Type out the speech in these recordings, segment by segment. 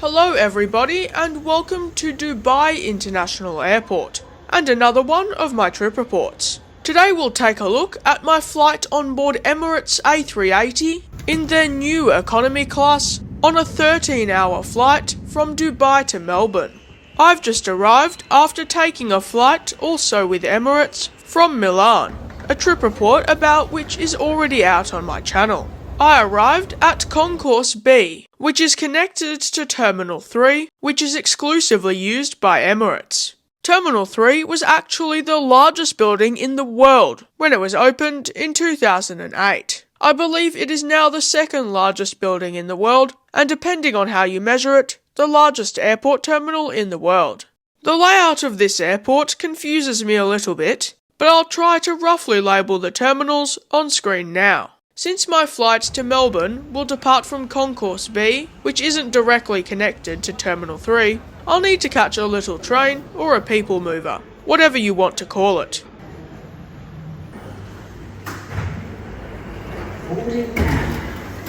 Hello everybody and welcome to Dubai International Airport and another one of my trip reports. Today we'll take a look at my flight on board Emirates A380 in their new economy class on a 13-hour flight from Dubai to Melbourne. I've just arrived after taking a flight also with Emirates from Milan, a trip report about which is already out on my channel. I arrived at Concourse B, which is connected to Terminal 3, which is exclusively used by Emirates. Terminal 3 was actually the largest building in the world when it was opened in 2008. I believe it is now the second largest building in the world, and depending on how you measure it, the largest airport terminal in the world. The layout of this airport confuses me a little bit, but I'll try to roughly label the terminals on screen now. Since my flight to Melbourne will depart from Concourse B, which isn't directly connected to Terminal 3, I'll need to catch a little train or a people mover, whatever you want to call it.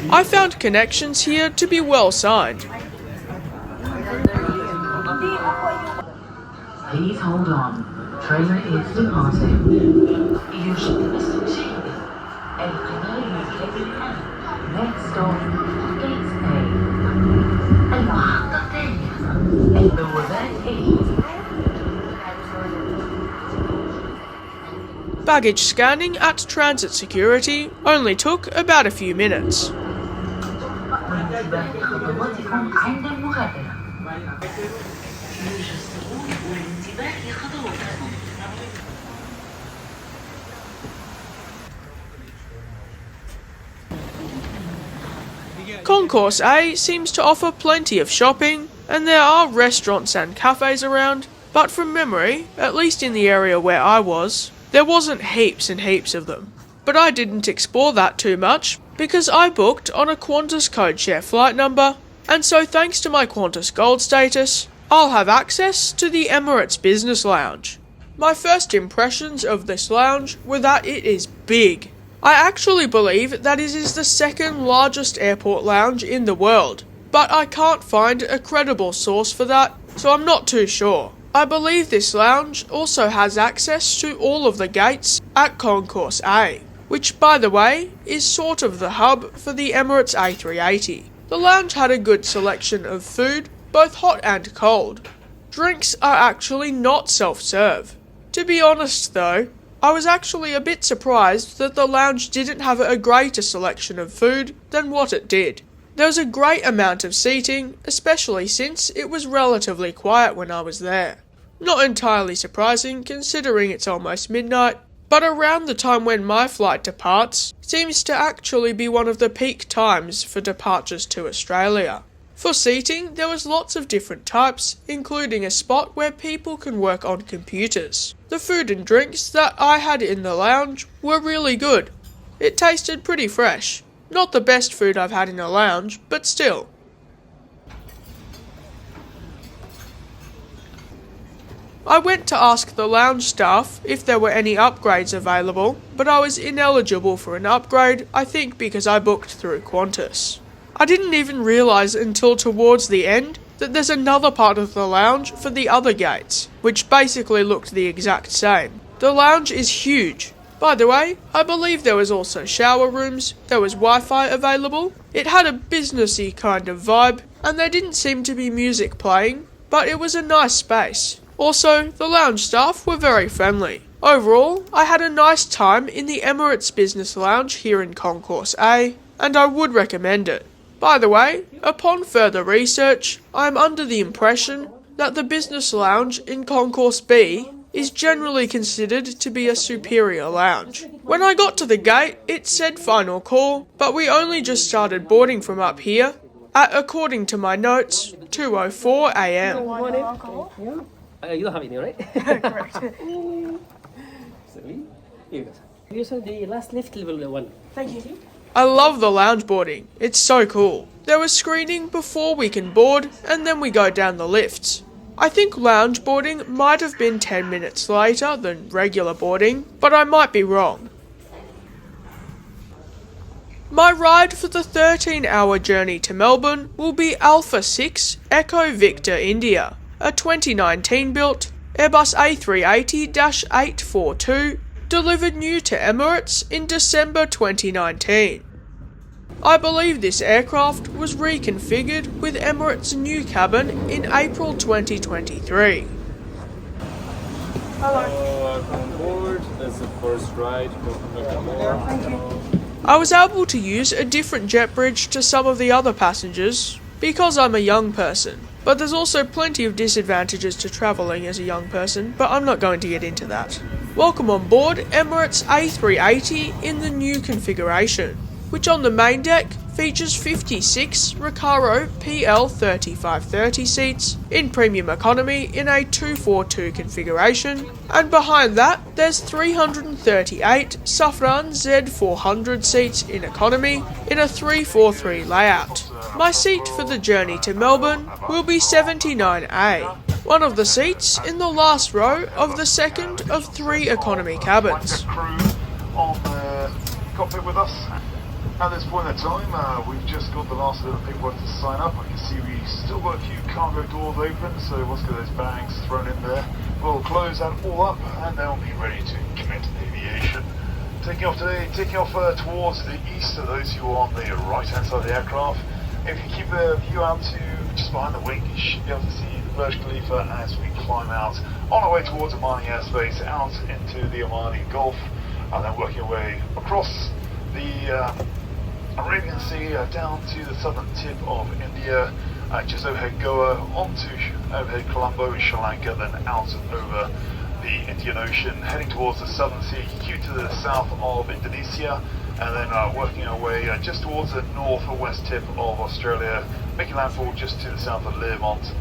I found connections here to be well signed. Please hold on. Train is departing. You should listen. Next stop, gates A. Baggage scanning at transit security only took about a few minutes. Concourse A seems to offer plenty of shopping, and there are restaurants and cafes around, but from memory, at least in the area where I was, there wasn't heaps and heaps of them. But I didn't explore that too much, because I booked on a Qantas codeshare flight number, and so thanks to my Qantas Gold status, I'll have access to the Emirates Business Lounge. My first impressions of this lounge were that it is big. I actually believe that it is the second largest airport lounge in the world, but I can't find a credible source for that, so I'm not too sure. I believe this lounge also has access to all of the gates at Concourse A, which by the way is sort of the hub for the Emirates A380. The lounge had a good selection of food, both hot and cold. Drinks are actually not self-serve. To be honest though, I was actually a bit surprised that the lounge didn't have a greater selection of food than what it did. There was a great amount of seating, especially since it was relatively quiet when I was there. Not entirely surprising considering it's almost midnight, but around the time when my flight departs seems to actually be one of the peak times for departures to Australia. For seating, there was lots of different types, including a spot where people can work on computers. The food and drinks that I had in the lounge were really good. It tasted pretty fresh. Not the best food I've had in a lounge, but still. I went to ask the lounge staff if there were any upgrades available, but I was ineligible for an upgrade, I think because I booked through Qantas. I didn't even realise until towards the end that there's another part of the lounge for the other gates, which basically looked the exact same. The lounge is huge. By the way, I believe there was also shower rooms, there was Wi-Fi available, it had a businessy kind of vibe, and there didn't seem to be music playing, but it was a nice space. Also, the lounge staff were very friendly. Overall, I had a nice time in the Emirates Business Lounge here in Concourse A, and I would recommend it. By the way, upon further research, I am under the impression that the business lounge in Concourse B is generally considered to be a superior lounge. When I got to the gate, it said final call, but we only just started boarding from up here at, according to my notes, 2:04 a.m. You don't have it, right? Correct. You said the last lift level 1. Thank you. I love the lounge boarding, it's so cool. There was screening before we can board, and then we go down the lifts. I think lounge boarding might have been 10 minutes later than regular boarding, but I might be wrong. My ride for the 13-hour journey to Melbourne will be Alpha 6 Echo Victor India, a 2019 built Airbus A380-842 delivered new to Emirates in December 2019. I believe this aircraft was reconfigured with Emirates' new cabin in April 2023. Welcome on board. That's the first ride. Thank you. I was able to use a different jet bridge to some of the other passengers because I'm a young person, but there's also plenty of disadvantages to travelling as a young person, but I'm not going to get into that. Welcome on board Emirates A380 in the new configuration, which on the main deck features 56 Recaro PL3530 seats in premium economy in a 242 configuration, and behind that there's 338 Safran Z400 seats in economy in a 343 layout. My seat for the journey to Melbourne will be 79A, one of the seats in the last row of the second of 3 economy cabins. Crew on the cockpit with us. At this point in time, we've just got the last little paperwork to sign up. I can see we've still got a few cargo doors open, so once we get those bags thrown in there, we'll close that all up and then we'll be ready to commit aviation. Taking off today, towards the east of those who are on the right hand side of the aircraft. If you keep the view out to just behind the wing, you should be able to see the Burj Khalifa as we climb out on our way towards Omani airspace, out into the Omani Gulf, and then working our way across the Arabian Sea down to the southern tip of India, just overhead Goa, onto overhead Colombo in Sri Lanka, then out over the Indian Ocean, heading towards the southern sea, to the south of Indonesia, and then working our way just towards the north or west tip of Australia, making landfall just to the south of Learmont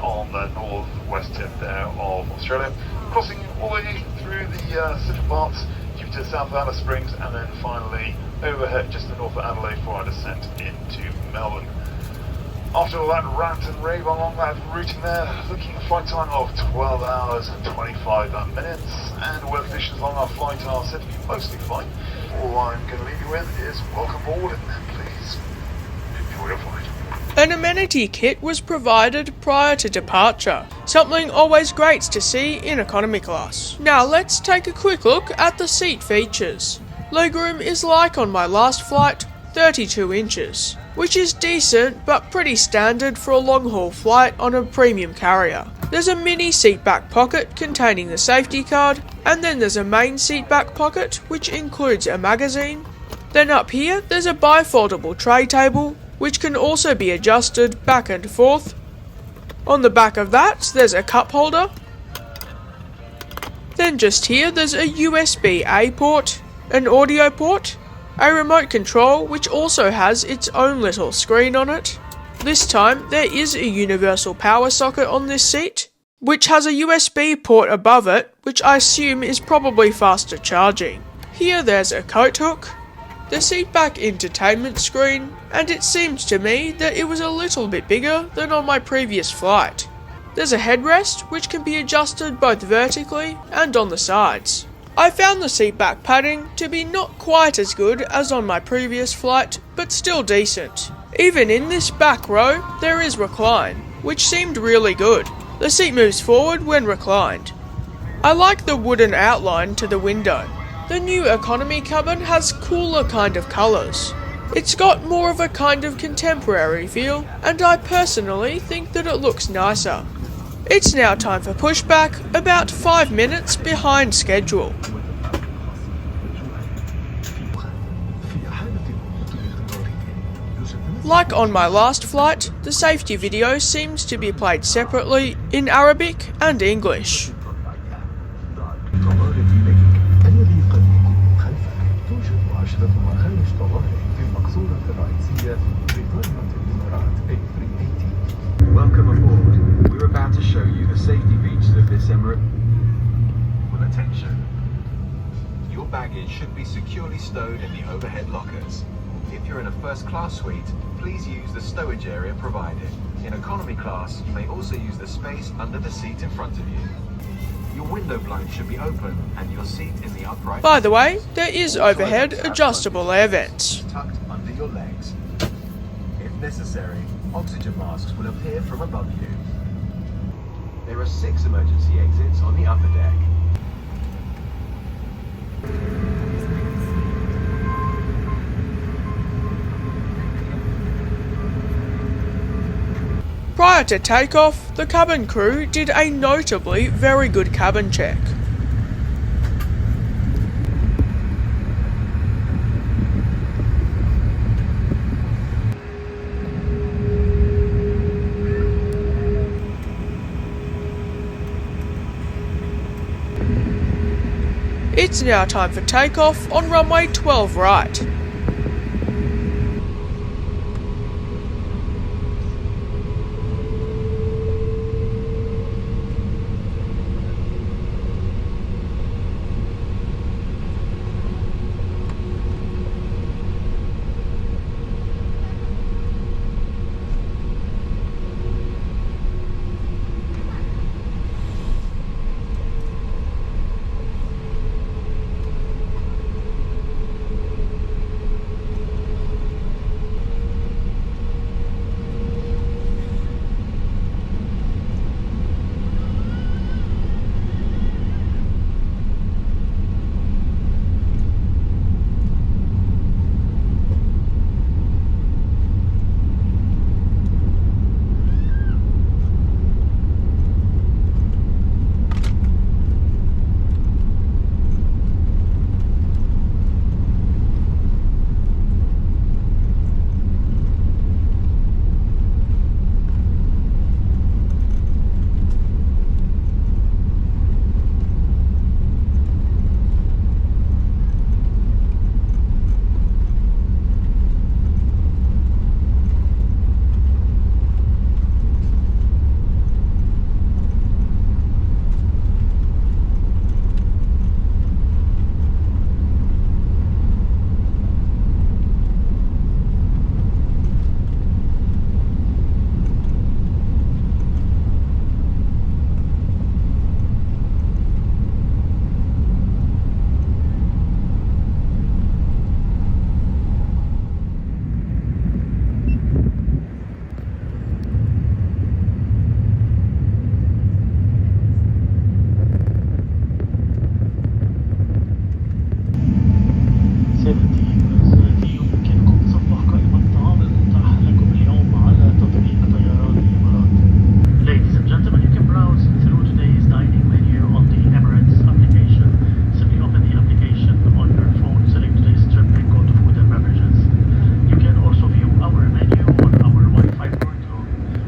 on the northwest tip there of Australia, crossing all the way through the central parts, to the south of Alice Springs, and then finally overhead just to the north of Adelaide for our descent into Melbourne. After all that rant and rave along that routing there, looking at a flight time of 12 hours and 25 minutes, and weather conditions along our flight are said to be mostly fine. All I'm going to leave you with is welcome aboard and please enjoy your flight. An amenity kit was provided prior to departure, something always great to see in economy class. Now let's take a quick look at the seat features. Legroom is like on my last flight, 32 inches, which is decent but pretty standard for a long haul flight on a premium carrier. There's a mini seat back pocket containing the safety card, and then there's a main seat back pocket which includes a magazine. Then up here there's a bifoldable tray table, which can also be adjusted back and forth. On the back of that there's a cup holder. Then just here there's a USB-A port, an audio port, a remote control which also has its own little screen on it. This time there is a universal power socket on this seat, which has a USB port above it, which I assume is probably faster charging. Here there's a coat hook, the seatback entertainment screen, and it seemed to me that it was a little bit bigger than on my previous flight. There's a headrest which can be adjusted both vertically and on the sides. I found the seatback padding to be not quite as good as on my previous flight, but still decent. Even in this back row, there is recline, which seemed really good. The seat moves forward when reclined. I like the wooden outline to the window. The new economy cabin has cooler kind of colours. It's got more of a kind of contemporary feel, and I personally think that it looks nicer. It's now time for pushback, about 5 minutes behind schedule. Like on my last flight, the safety video seems to be played separately in Arabic and English. Welcome aboard. We're about to show you the safety features of this Emirate. Well, attention. Your baggage should be securely stowed in the overhead lockers. If you're in a first class suite, please use the stowage area provided. In economy class, you may also use the space under the seat in front of you. Your window blinds should be open and your seat in the upright. By the way, there is overhead adjustable air vents. Tucked under your legs. If necessary, oxygen masks will appear from above you. There are 6 emergency exits on the upper deck. Prior to takeoff, the cabin crew did a notably very good cabin check. It's now time for takeoff on runway 12 right. Ladies and gentlemen, you can browse through today's dining menu on the Emirates application. Simply open the application on your phone, select today's trip and go to food and beverages. You can also view our menu on our Wi-Fi portal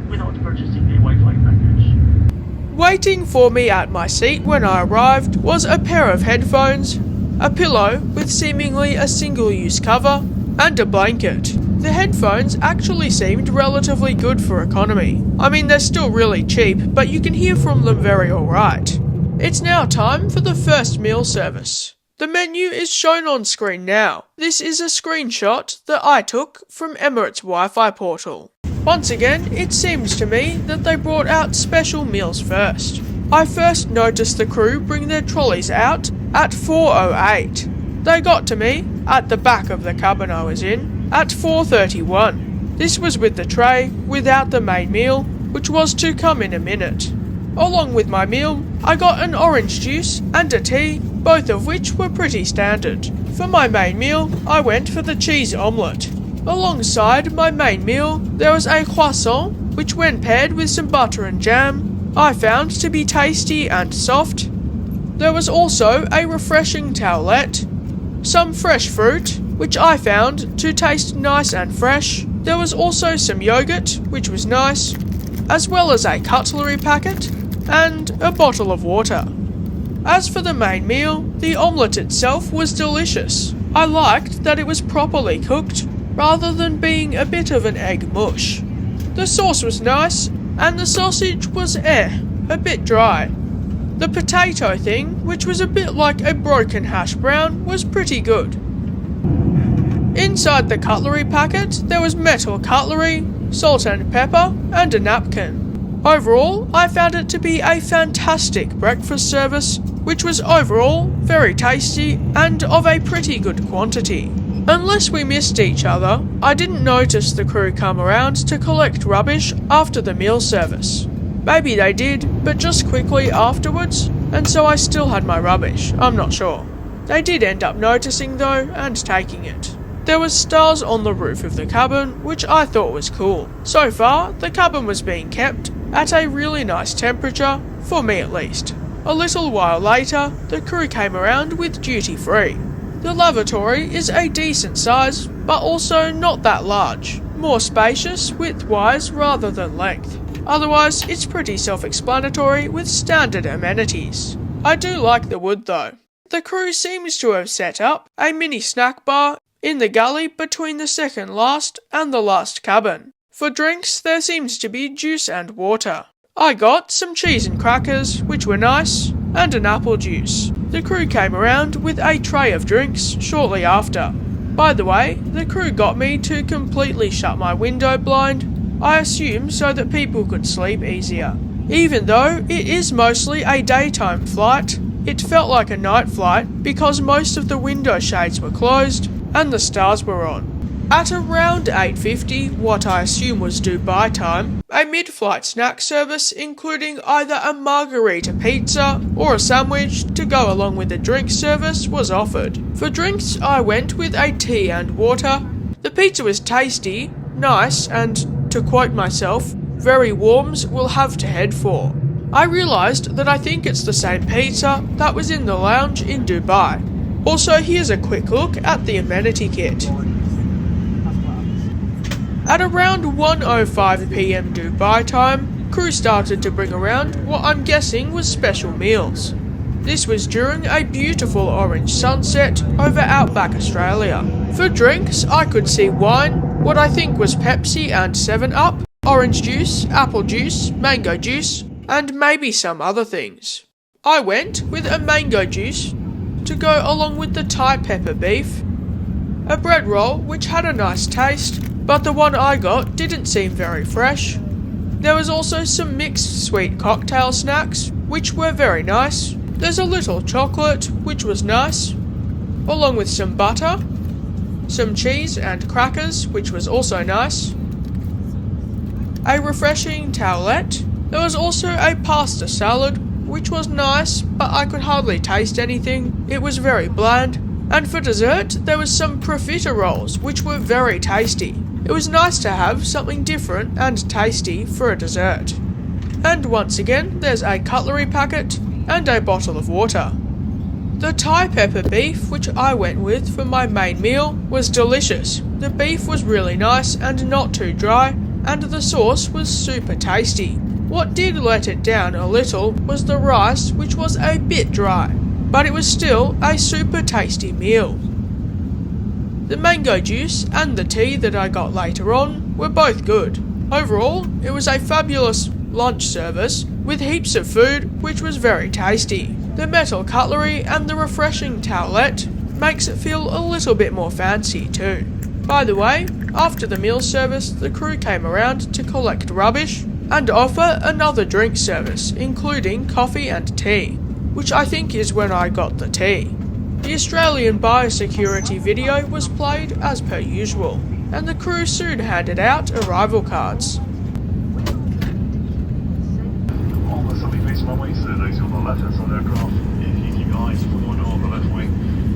without purchasing a Wi-Fi package. Waiting for me at my seat when I arrived was a pair of headphones, a pillow with seemingly a single-use cover, and a blanket. The headphones actually seemed relatively good for economy. I mean, they're still really cheap, but you can hear from them very alright. It's now time for the first meal service. The menu is shown on screen now. This is a screenshot that I took from Emirates Wi-Fi portal. Once again, it seems to me that they brought out special meals first. I first noticed the crew bring their trolleys out at 4:08. They got to me, at the back of the cabin I was in, at 4:31. This was with the tray, without the main meal, which was to come in a minute. Along with my meal, I got an orange juice and a tea, both of which were pretty standard. For my main meal, I went for the cheese omelette. Alongside my main meal, there was a croissant, which when paired with some butter and jam, I found to be tasty and soft. There was also a refreshing towelette, some fresh fruit, which I found to taste nice and fresh. There was also some yogurt, which was nice, as well as a cutlery packet, and a bottle of water. As for the main meal, the omelette itself was delicious. I liked that it was properly cooked, rather than being a bit of an egg mush. The sauce was nice, and the sausage was a bit dry. The potato thing, which was a bit like a broken hash brown, was pretty good. Inside the cutlery packet, there was metal cutlery, salt and pepper, and a napkin. Overall, I found it to be a fantastic breakfast service, which was overall very tasty and of a pretty good quantity. Unless we missed each other, I didn't notice the crew come around to collect rubbish after the meal service. Maybe they did, but just quickly afterwards, and so I still had my rubbish, I'm not sure. They did end up noticing though, and taking it. There was stars on the roof of the cabin, which I thought was cool. So far, the cabin was being kept at a really nice temperature, for me at least. A little while later, the crew came around with duty free. The lavatory is a decent size, but also not that large. More spacious width-wise rather than length. Otherwise, it's pretty self-explanatory with standard amenities. I do like the wood though. The crew seems to have set up a mini snack bar in the galley between the second last and the last cabin. For drinks, there seems to be juice and water. I got some cheese and crackers, which were nice, and an apple juice. The crew came around with a tray of drinks shortly after. By the way, the crew got me to completely shut my window blind, I assume so that people could sleep easier. Even though it is mostly a daytime flight, it felt like a night flight because most of the window shades were closed and the stars were on. At around 8:50, what I assume was Dubai time, a mid-flight snack service including either a margarita pizza or a sandwich to go along with the drink service was offered. For drinks, I went with a tea and water. The pizza was tasty, nice, and, to quote myself, very warms will have to head for. I realised that I think it's the same pizza that was in the lounge in Dubai. Also, here's a quick look at the amenity kit. At around 1:05 PM Dubai time, crew started to bring around what I'm guessing was special meals. This was during a beautiful orange sunset over outback Australia. For drinks, I could see wine, what I think was Pepsi and 7-Up, orange juice, apple juice, mango juice, and maybe some other things. I went with a mango juice to go along with the Thai pepper beef, a bread roll which had a nice taste, but the one I got didn't seem very fresh. There was also some mixed sweet cocktail snacks, which were very nice. There's a little chocolate, which was nice, along with some butter, some cheese and crackers, which was also nice, a refreshing towelette. There was also a pasta salad, which was nice, but I could hardly taste anything. It was very bland. And for dessert, there was some profiteroles, which were very tasty. It was nice to have something different and tasty for a dessert. And once again, there's a cutlery packet and a bottle of water. The Thai pepper beef, which I went with for my main meal, was delicious. The beef was really nice and not too dry, and the sauce was super tasty. What did let it down a little was the rice, which was a bit dry, but it was still a super tasty meal. The mango juice and the tea that I got later on were both good. Overall, it was a fabulous lunch service with heaps of food, which was very tasty. The metal cutlery and the refreshing towelette makes it feel a little bit more fancy too. By the way, after the meal service, the crew came around to collect rubbish and offer another drink service, including coffee and tea, which I think is when I got the tea. The Australian biosecurity video was played as per usual, and the crew soon handed out arrival cards. On the southern facing runway, so those who are on the left-hand side of the aircraft, if you keep your eyes forward or the left wing,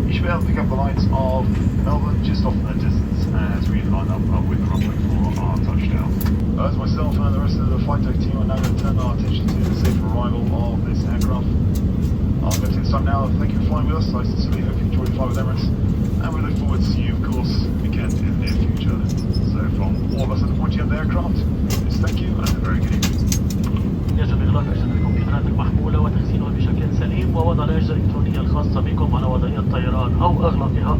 you should be able to pick up the lights of Melbourne just off in the distance as we line up with the runway for our touchdown. As myself and the rest of the flight deck team are now going to turn our attention to the safe arrival of this aircraft. I'm going to take this time now. Thank you for flying with us. I sincerely hope you enjoyed the flight with Emirates, and we look forward to seeing you, of course, again in the near future. So from all of us at the point of the aircraft, it's thank you and a very good evening. يجب إغلاق أجهزة الكمبيوترات المحمولة وتخزينها بشكل سليم ووضع الأجهزة الإلكترونية الخاصة بكم على وضعية الطيران أو إغلاقها.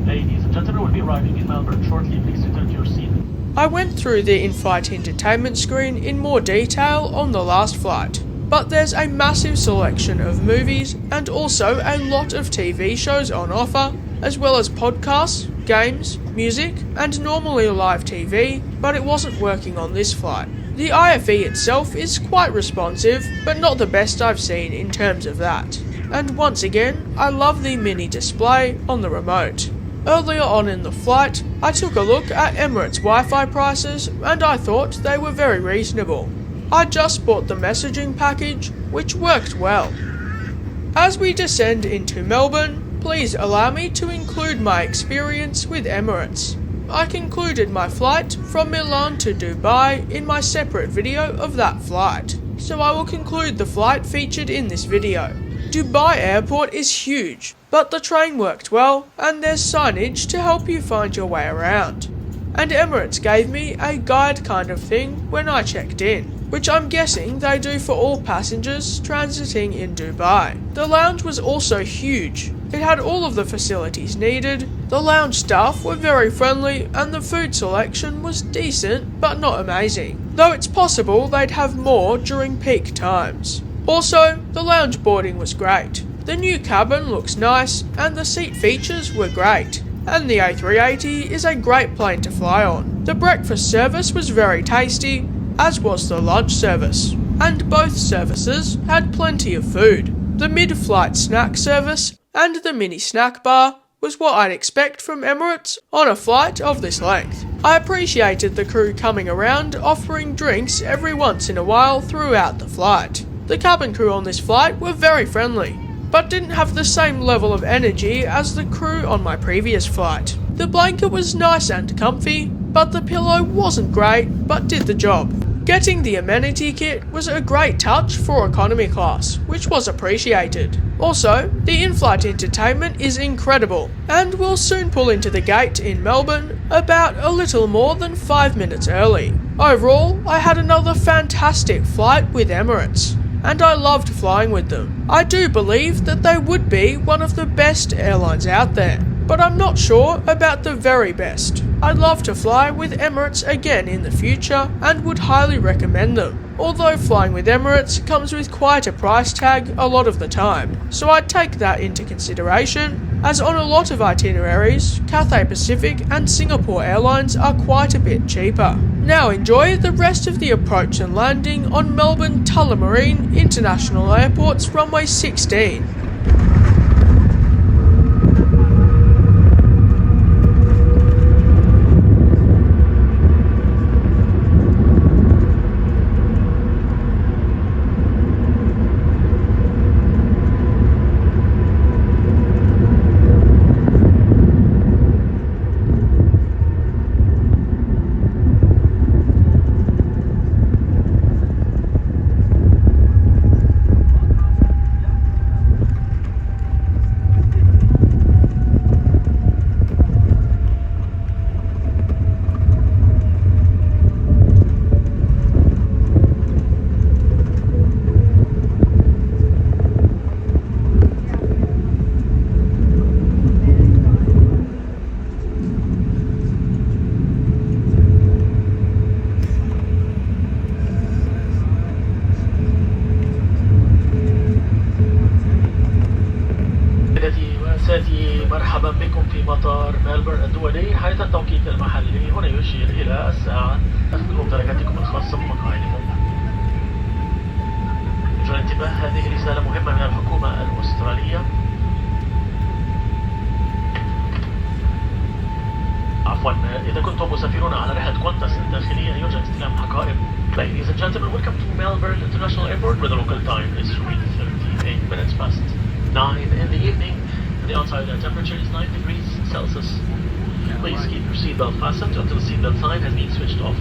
Ladies and gentlemen, will be arriving in Melbourne shortly. Please return to your seat. I went through the in-flight entertainment screen in more detail on the last flight, but there's a massive selection of movies and also a lot of TV shows on offer, as well as podcasts, games, music, and normally live TV, but it wasn't working on this flight. The IFE itself is quite responsive, but not the best I've seen in terms of that. And once again, I love the mini display on the remote. Earlier on in the flight, I took a look at Emirates Wi-Fi prices and I thought they were very reasonable. I just bought the messaging package, which worked well. As we descend into Melbourne, please allow me to include my experience with Emirates. I concluded my flight from Milan to Dubai in my separate video of that flight, so I will conclude the flight featured in this video. Dubai airport is huge, but the train worked well and there's signage to help you find your way around. And Emirates gave me a guide kind of thing when I checked in, which I'm guessing they do for all passengers transiting in Dubai. The lounge was also huge. It had all of the facilities needed, the lounge staff were very friendly and the food selection was decent but not amazing, though it's possible they'd have more during peak times. Also, the lounge boarding was great. The new cabin looks nice and the seat features were great. And the A380 is a great plane to fly on. The breakfast service was very tasty, as was the lunch service. And both services had plenty of food. The mid-flight snack service and the mini snack bar was what I'd expect from Emirates on a flight of this length. I appreciated the crew coming around offering drinks every once in a while throughout the flight. The cabin crew on this flight were very friendly, but didn't have the same level of energy as the crew on my previous flight. The blanket was nice and comfy, but the pillow wasn't great, but did the job. Getting the Amenity kit was a great touch for economy class, which was appreciated. Also, the in-flight entertainment is incredible, and we'll soon pull into the gate in Melbourne about a little more than 5 minutes early. Overall, I had another fantastic flight with Emirates, and I loved flying with them. I do believe that they would be one of the best airlines out there, but I'm not sure about the very best. I'd love to fly with Emirates again in the future and would highly recommend them, although flying with Emirates comes with quite a price tag a lot of the time, so I'd take that into consideration, as on a lot of itineraries, Cathay Pacific and Singapore Airlines are quite a bit cheaper. Now enjoy the rest of the approach and landing on Melbourne Tullamarine International Airport's runway 16. مرحبا بكم في مطار ملبورن الدولي، حيث التوقيت المحلي هنا يشير إلى الساعة. أخذوا درجاتكم الخاصة بمقاعدكم. يرجى الانتباه، هذه رسالة مهمة من الحكومة الأسترالية. عفوا، إذا كنتم مسافرون على رحلة كوانتاس الداخلية يرجى استلام حقائب. Ladies and gentlemen, welcome to Melbourne International Airport, where the local time is 3:38 minutes past 9 in the evening. The outside temperature is 9 degrees Celsius. Please keep your seatbelt fastened until the seatbelt sign has been switched off.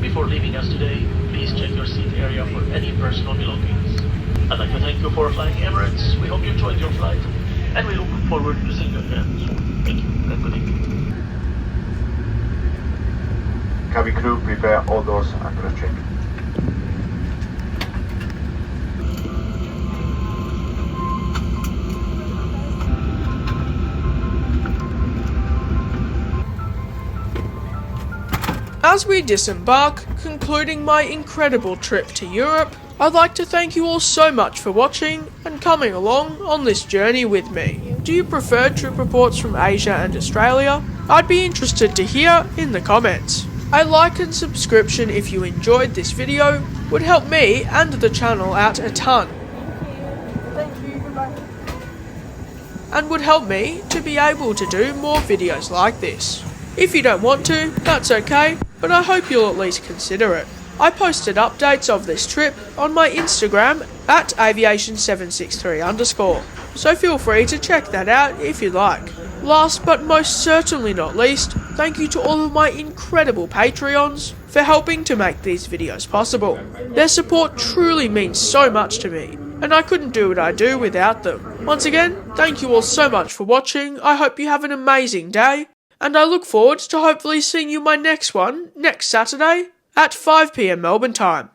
Before leaving us today, please check your seat area for any personal belongings. I'd like to thank you for flying Emirates. We hope you enjoyed your flight, and we look forward to seeing you again soon. Thank you and good evening. Cabin crew, prepare all doors under the check. As we disembark, concluding my incredible trip to Europe, I'd like to thank you all so much for watching and coming along on this journey with me. Do you prefer trip reports from Asia and Australia? I'd be interested to hear in the comments. A like and subscription if you enjoyed this video would help me and the channel out a ton. And would help me to be able to do more videos like this. If you don't want to, that's okay, but I hope you'll at least consider it. I posted updates of this trip on my Instagram at aviation763_, so feel free to check that out if you'd like. Last but most certainly not least, thank you to all of my incredible Patreons for helping to make these videos possible. Their support truly means so much to me, and I couldn't do what I do without them. Once again, thank you all so much for watching. I hope you have an amazing day, and I look forward to hopefully seeing you my next one next Saturday at 5 PM Melbourne time.